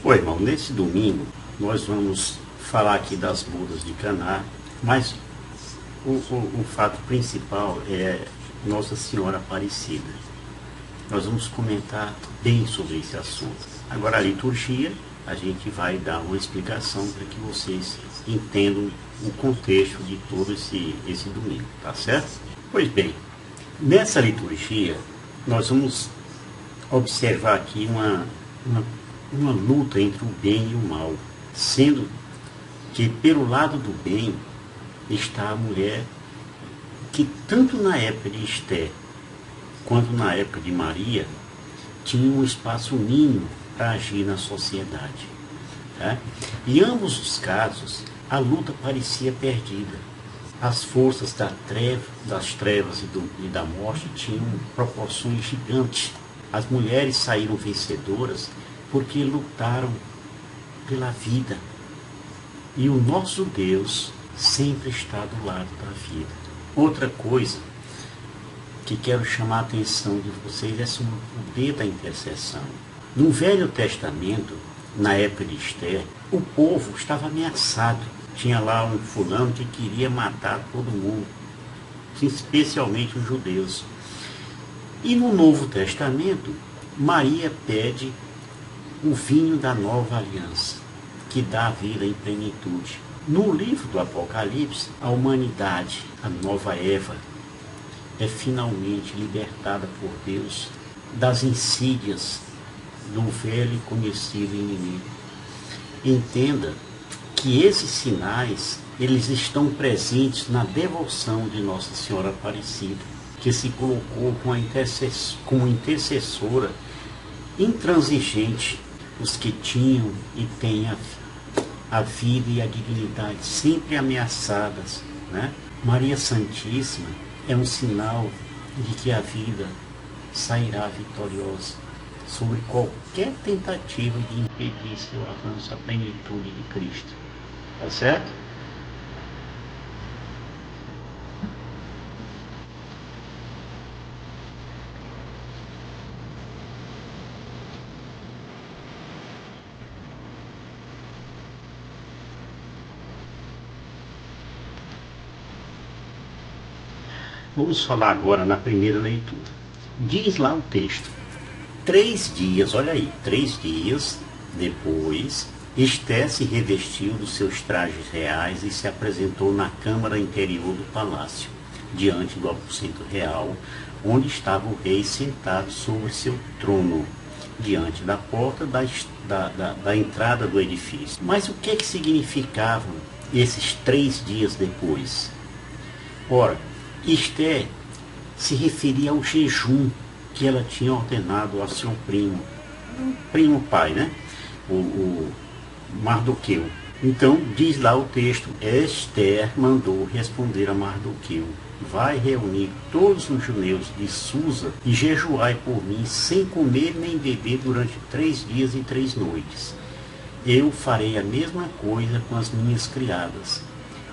Oi, irmão, nesse domingo nós vamos falar aqui das bodas de Caná, mas o fato principal é Nossa Senhora Aparecida. Nós vamos comentar bem sobre esse assunto. Agora, a liturgia, a gente vai dar uma explicação para que vocês entendam o contexto de todo esse domingo, tá certo? Pois bem, nessa liturgia, nós vamos observar aqui uma luta entre o bem e o mal, sendo que pelo lado do bem está a mulher que tanto na época de Esther quanto na época de Maria tinha um espaço mínimo para agir na sociedade. Tá? Em ambos os casos, a luta parecia perdida. As forças das trevas e da morte tinham proporções gigantes. As mulheres saíram vencedoras porque lutaram pela vida. E o nosso Deus sempre está do lado da vida. Outra coisa que quero chamar a atenção de vocês é sobre o poder da intercessão. No Velho Testamento, na época de Esther, o povo estava ameaçado. Tinha lá um fulano que queria matar todo mundo, especialmente os judeus. E no Novo Testamento, Maria pede o vinho da nova aliança, que dá a vida em plenitude. No livro do Apocalipse, a humanidade, a nova Eva, é finalmente libertada por Deus das insídias do velho e conhecido inimigo. Entenda que esses sinais, eles estão presentes na devoção de Nossa Senhora Aparecida, que se colocou como intercessora intransigente, os que tinham e têm a vida e a dignidade sempre ameaçadas, né? Maria Santíssima é um sinal de que a vida sairá vitoriosa sobre qualquer tentativa de impedir seu avanço à plenitude de Cristo. Tá certo? Vamos falar agora na primeira leitura. Diz lá o texto: 3 dias, olha aí, 3 dias depois, Esther se revestiu dos seus trajes reais e se apresentou na câmara interior do palácio, diante do aposento real, onde estava o rei sentado sobre seu trono, diante da porta da entrada do edifício. Mas o que significavam esses 3 dias depois? Ora, Esther se referia ao jejum que ela tinha ordenado ao seu primo pai, né? O Mardoqueu. Então, diz lá o texto: Esther mandou responder a Mardoqueu: vai reunir todos os judeus de Susa e jejuai por mim, sem comer nem beber durante 3 dias e 3 noites. Eu farei a mesma coisa com as minhas criadas.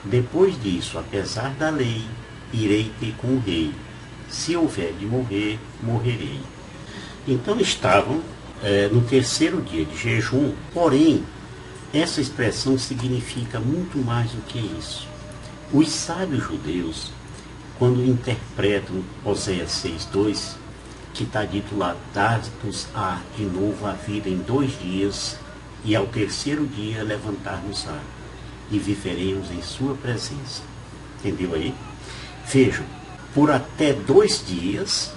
Depois disso, apesar da lei, irei ter com o rei. Se houver de morrer, morrerei. Então estavam no 3º dia de jejum, porém, essa expressão significa muito mais do que isso. Os sábios judeus, quando interpretam Oséias 6,2, que está dito lá: dar-nos-á de novo a vida em 2 dias, e ao 3º dia levantar-nos-á, e viveremos em sua presença. Entendeu aí? Vejam, por até 2 dias,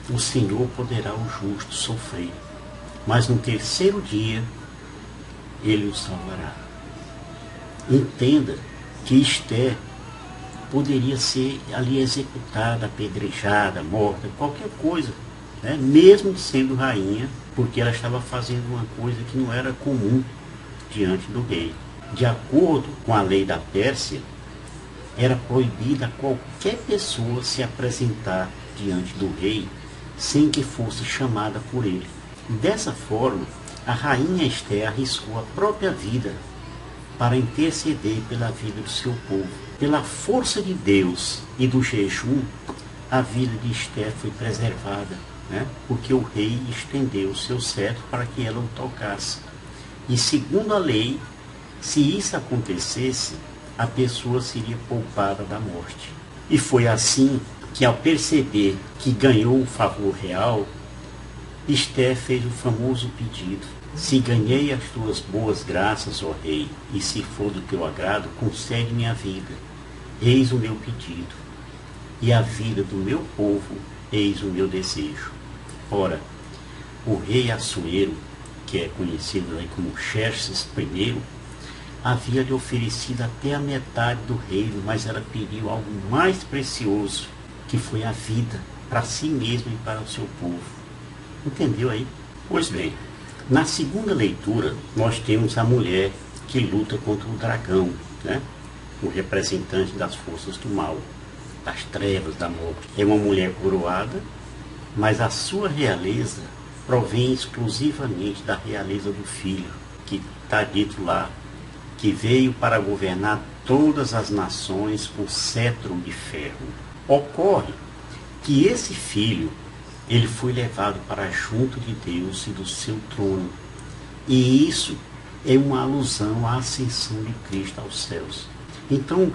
o Senhor poderá o justo sofrer, mas no 3º dia, Ele o salvará. Entenda que Esther poderia ser ali executada, apedrejada, morta, qualquer coisa, né? Mesmo sendo rainha, porque ela estava fazendo uma coisa que não era comum diante do rei. De acordo com a lei da Pérsia, era proibida a qualquer pessoa se apresentar diante do rei sem que fosse chamada por ele. Dessa forma, a rainha Esther arriscou a própria vida para interceder pela vida do seu povo. Pela força de Deus e do jejum, a vida de Esther foi preservada, né? Porque o rei estendeu o seu cetro para que ela o tocasse. E segundo a lei, se isso acontecesse, a pessoa seria poupada da morte. E foi assim que, ao perceber que ganhou o favor real, Esther fez o famoso pedido: se ganhei as tuas boas graças, ó rei, e se for do teu agrado, concede-me a vida. Eis o meu pedido, e a vida do meu povo, eis o meu desejo. Ora, o rei Assuero, que é conhecido aí como Xerxes I, havia-lhe oferecido até a metade do reino, mas ela pediu algo mais precioso, que foi a vida, para si mesmo e para o seu povo. Entendeu aí? Pois bem, na segunda leitura, nós temos a mulher que luta contra o dragão, né? O representante das forças do mal, das trevas, da morte. É uma mulher coroada, mas a sua realeza provém exclusivamente da realeza do Filho, que está dito lá, que veio para governar todas as nações com cetro de ferro. Ocorre que esse Filho, ele foi levado para junto de Deus e do seu trono. E isso é uma alusão à ascensão de Cristo aos céus. Então,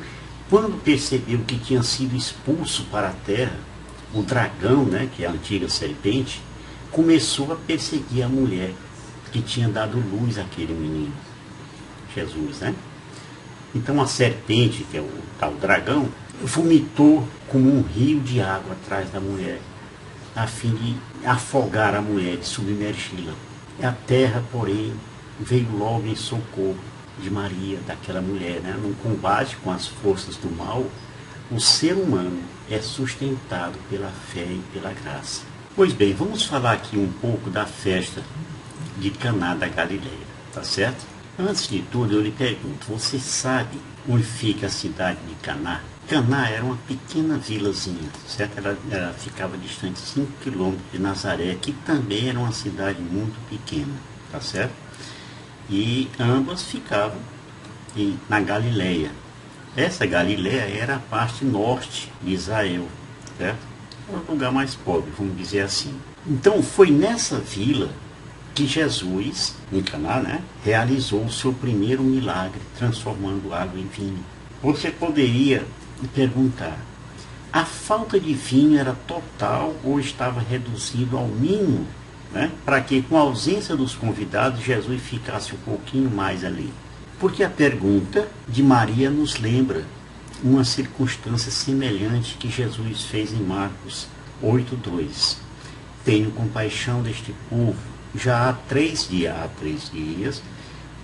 quando percebeu que tinha sido expulso para a terra, o dragão, né, que é a antiga serpente, começou a perseguir a mulher que tinha dado luz àquele menino, Jesus, né? Então a serpente, que é o tal dragão, vomitou como um rio de água atrás da mulher, a fim de afogar a mulher, de submergi-la. A terra, porém, veio logo em socorro de Maria, daquela mulher, né? No combate com as forças do mal, o ser humano é sustentado pela fé e pela graça. Pois bem, vamos falar aqui um pouco da festa de Caná da Galileia, tá certo? Antes de tudo, eu lhe pergunto, você sabe onde fica a cidade de Caná? Caná era uma pequena vilazinha, certo? Ela ficava distante 5 quilômetros de Nazaré, que também era uma cidade muito pequena, tá certo? E ambas ficavam na Galileia. Essa Galileia era a parte norte de Israel, certo? Um lugar mais pobre, vamos dizer assim. Então foi nessa vila que Jesus, em Caná, né, realizou o seu primeiro milagre, transformando água em vinho. Você poderia perguntar, a falta de vinho era total ou estava reduzido ao mínimo, né, para que com a ausência dos convidados Jesus ficasse um pouquinho mais ali? Porque a pergunta de Maria nos lembra uma circunstância semelhante que Jesus fez em Marcos 8:2. Tenho compaixão deste povo, já há 3 dias,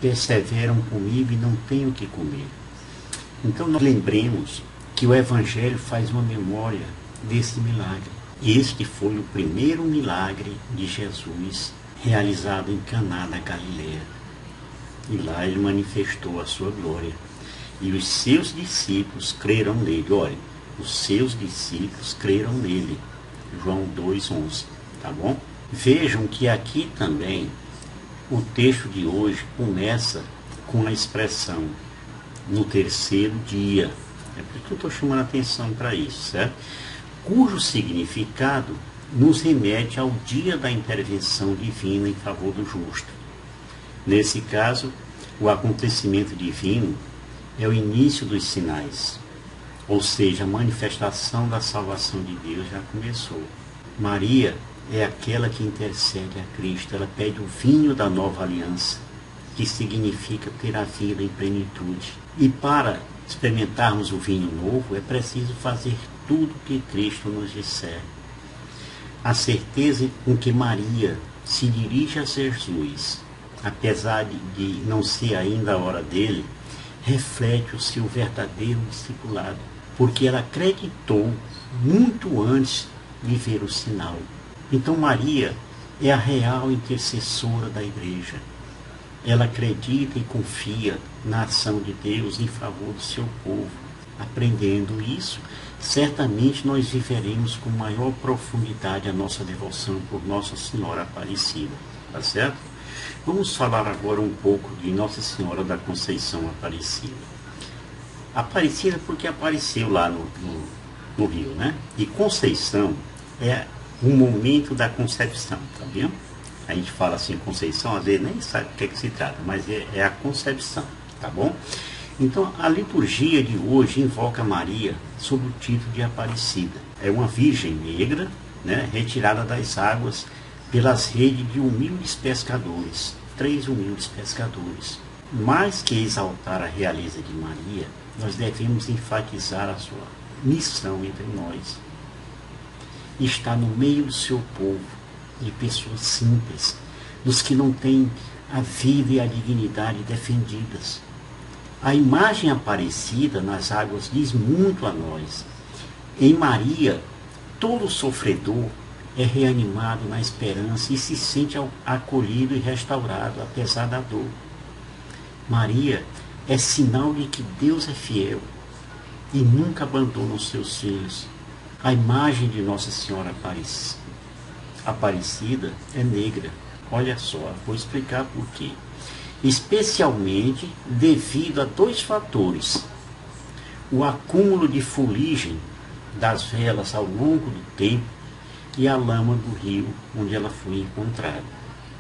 perseveram comigo e não tenho o que comer. Então nós lembremos que o Evangelho faz uma memória desse milagre. Este foi o primeiro milagre de Jesus realizado em Caná da Galileia. E lá ele manifestou a sua glória. E os seus discípulos creram nele. Olha, os seus discípulos creram nele. João 2:11, tá bom? Vejam que aqui também o texto de hoje começa com a expressão no terceiro dia. É por isso que eu estou chamando a atenção para isso, certo? Cujo significado nos remete ao dia da intervenção divina em favor do justo. Nesse caso, o acontecimento divino é o início dos sinais, ou seja, a manifestação da salvação de Deus já começou. Maria é aquela que intercede a Cristo, ela pede o vinho da nova aliança, que significa ter a vida em plenitude. E para experimentarmos o vinho novo, é preciso fazer tudo o que Cristo nos disser. A certeza com que Maria se dirige a Jesus, apesar de não ser ainda a hora dele, reflete o seu verdadeiro discipulado, porque ela acreditou muito antes de ver o sinal. Então Maria é a real intercessora da igreja. Ela acredita e confia na ação de Deus em favor do seu povo. Aprendendo isso, certamente nós viveremos com maior profundidade a nossa devoção por Nossa Senhora Aparecida. Tá certo? Vamos falar agora um pouco de Nossa Senhora da Conceição Aparecida. Aparecida porque apareceu lá no Rio, né? E Conceição é o momento da concepção, tá vendo? A gente fala assim, Conceição, às vezes nem sabe do que se trata, mas é a concepção, tá bom? Então, a liturgia de hoje invoca Maria sob o título de Aparecida. É uma virgem negra, né, retirada das águas pelas redes de humildes pescadores, 3 humildes pescadores. Mais que exaltar a realeza de Maria, nós devemos enfatizar a sua missão entre nós. Está no meio do seu povo, de pessoas simples, dos que não têm a vida e a dignidade defendidas. A imagem aparecida nas águas diz muito a nós. Em Maria, todo sofredor é reanimado na esperança e se sente acolhido e restaurado, apesar da dor. Maria é sinal de que Deus é fiel e nunca abandona os seus filhos. A imagem de Nossa Senhora Aparecida é negra. Olha só, vou explicar por quê. Especialmente devido a 2 fatores. O acúmulo de fuligem das velas ao longo do tempo e a lama do rio onde ela foi encontrada.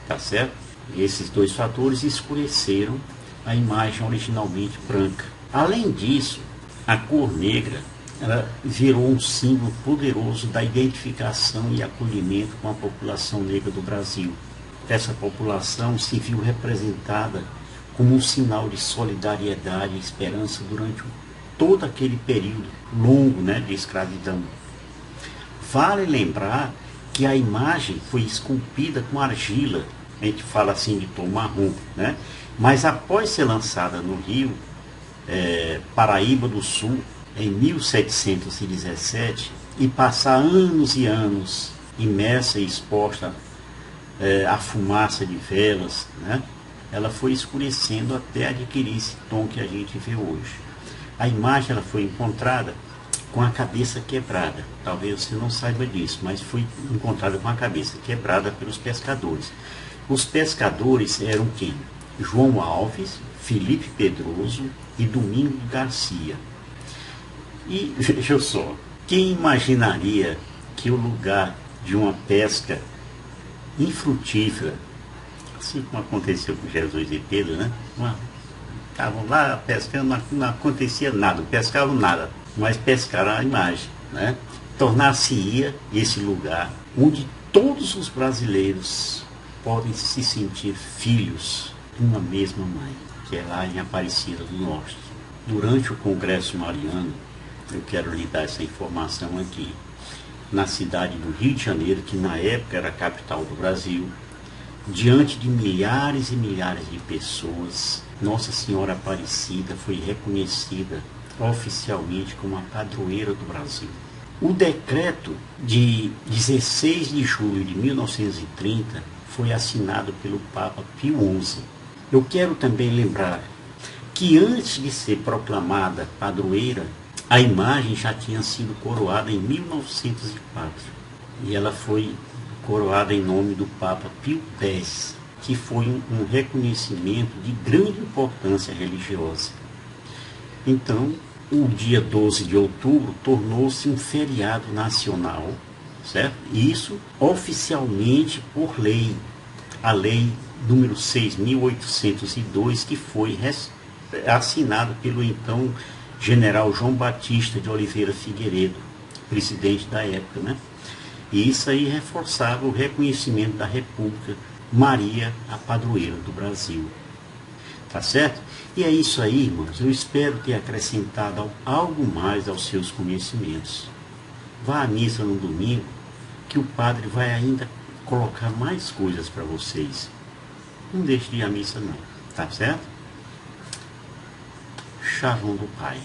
Tá certo? E esses 2 fatores escureceram a imagem originalmente branca. Além disso, a cor negra ela virou um símbolo poderoso da identificação e acolhimento com a população negra do Brasil. Essa população se viu representada como um sinal de solidariedade e esperança durante todo aquele período longo, né, de escravidão. Vale lembrar que a imagem foi esculpida com argila, a gente fala assim de tom marrom, né? Mas após ser lançada no Rio, Paraíba do Sul, em 1717, e passar anos e anos imersa e exposta à fumaça de velas, né? Ela foi escurecendo até adquirir esse tom que a gente vê hoje. A imagem ela foi encontrada com a cabeça quebrada. Talvez você não saiba disso, mas foi encontrada com a cabeça quebrada pelos pescadores. Os pescadores eram quem? João Alves, Felipe Pedroso e Domingo Garcia. E veja só, quem imaginaria que o lugar de uma pesca infrutífera, assim como aconteceu com Jesus e Pedro, né? Estavam lá pescando, não acontecia nada, pescavam nada, mas pescaram a imagem, né? Tornar-se-ia esse lugar onde todos os brasileiros podem se sentir filhos de uma mesma mãe, que é lá em Aparecida do Norte. Durante o Congresso Mariano, eu quero lhe dar essa informação aqui, na cidade do Rio de Janeiro, que na época era a capital do Brasil, diante de milhares e milhares de pessoas, Nossa Senhora Aparecida foi reconhecida oficialmente como a padroeira do Brasil. O decreto de 16 de julho de 1930 foi assinado pelo Papa Pio XI. Eu quero também lembrar que antes de ser proclamada padroeira, a imagem já tinha sido coroada em 1904. E ela foi coroada em nome do Papa Pio X, que foi um reconhecimento de grande importância religiosa. Então, o dia 12 de outubro tornou-se um feriado nacional, certo? Isso oficialmente por lei, a lei número 6.802, que foi assinada pelo então general João Batista de Oliveira Figueiredo, presidente da época, né? E isso aí reforçava o reconhecimento da República Maria, a padroeira do Brasil. Tá certo? E é isso aí, irmãos. Eu espero ter acrescentado algo mais aos seus conhecimentos. Vá à missa no domingo, que o padre vai ainda colocar mais coisas para vocês. Não deixe de ir à missa não. Tá certo? Shalom do Pai.